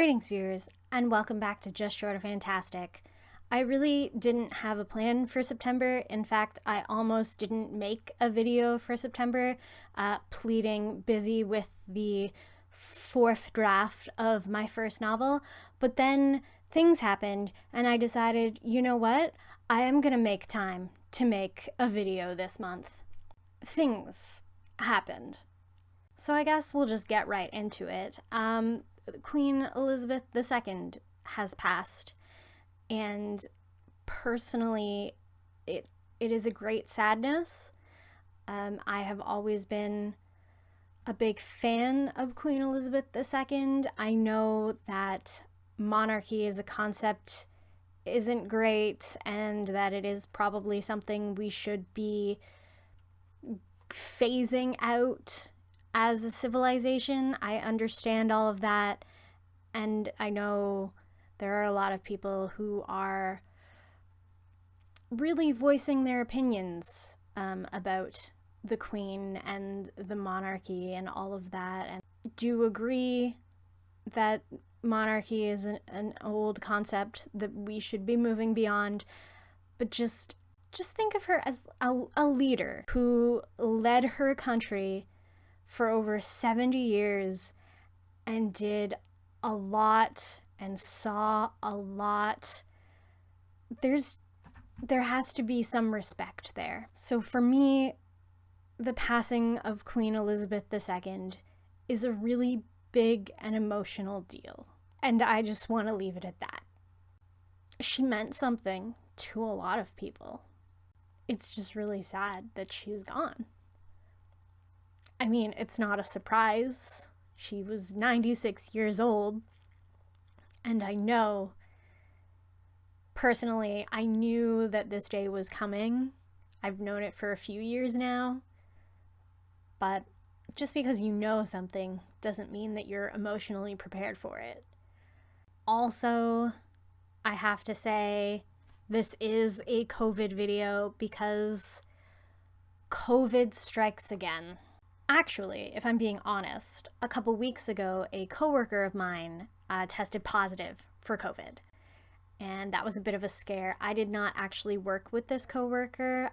Greetings, viewers, and welcome back to Just Short of Fantastic. I really didn't have a plan for September. In fact, I almost didn't make a video for September, pleading busy with the fourth draft of my first novel. But then things happened, and I decided, you know what? I am gonna make time to make a video this month. Things happened. So I guess we'll just get right into it. Queen Elizabeth II has passed, and personally, it is a great sadness. I have always been a big fan of Queen Elizabeth II. I know that monarchy as a concept isn't great, and that it is probably something we should be phasing out as a civilization. I understand all of that, and I know there are a lot of people who are really voicing their opinions about the Queen and the monarchy and all of that, and do agree that monarchy is an old concept that we should be moving beyond, but just think of her as a leader who led her country for over 70 years and did a lot and saw a lot. There has to be some respect there. So for me, the passing of Queen Elizabeth II is a really big and emotional deal. And I just want to leave it at that. She meant something to a lot of people. It's just really sad that she's gone. I mean, it's not a surprise. She was 96 years old, and I know, personally, I knew that this day was coming. I've known it for a few years now, but just because you know something doesn't mean that you're emotionally prepared for it. Also, I have to say, this is a COVID video because COVID strikes again. Actually, if I'm being honest, a couple weeks ago, a coworker of mine tested positive for COVID, and that was a bit of a scare. I did not actually work with this coworker.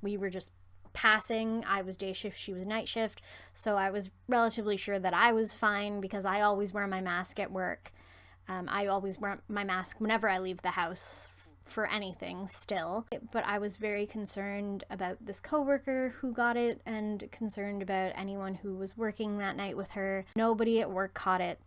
We were just passing. I was day shift, she was night shift, so I was relatively sure that I was fine because I always wear my mask at work. I always wear my mask whenever I leave the house for anything still, but I was very concerned about this coworker who got it and concerned about anyone who was working that night with her. Nobody at work caught it,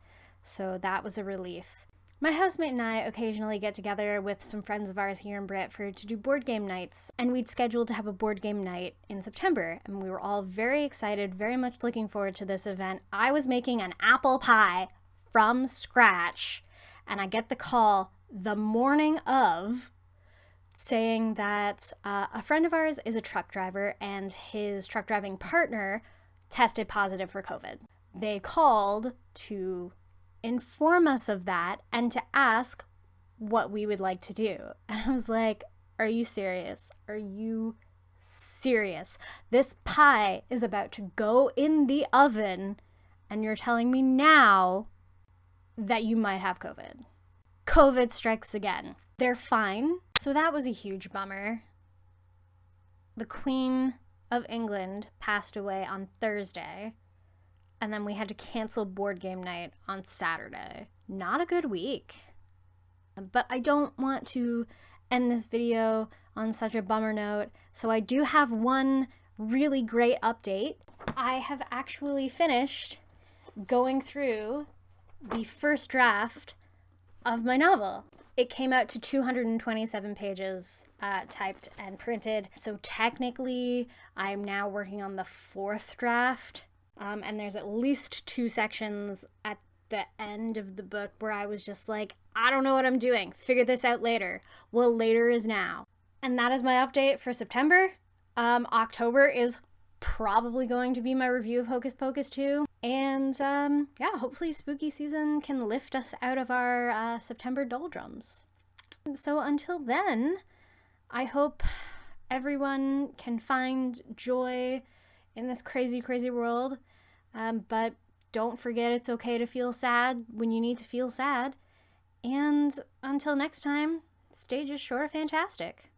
so that was a relief. My housemate and I occasionally get together with some friends of ours here in Brantford to do board game nights, and we'd scheduled to have a board game night in September, and we were all very excited, very much looking forward to this event. I was making an apple pie from scratch, and I get the call the morning of saying that a friend of ours is a truck driver and his truck driving partner tested positive for COVID. They called to inform us of that and to ask what we would like to do. And I was like, are you serious? Are you serious? This pie is about to go in the oven and you're telling me now that you might have COVID. COVID strikes again. They're fine, so that was a huge bummer. The Queen of England passed away on Thursday, and then we had to cancel board game night on Saturday. Not a good week. But I don't want to end this video on such a bummer note, so I do have one really great update. I have actually finished going through the first draft of my novel. It came out to 227 pages typed and printed. So technically, I'm now working on the fourth draft. And there's at least 2 sections at the end of the book where I was just like, I don't know what I'm doing. Figure this out later. Well, later is now. And that is my update for September. October is probably going to be my review of Hocus Pocus 2. And yeah, hopefully spooky season can lift us out of our September doldrums. So until then, I hope everyone can find joy in this crazy, crazy world. But don't forget it's okay to feel sad when you need to feel sad. And until next time, stay just short of fantastic.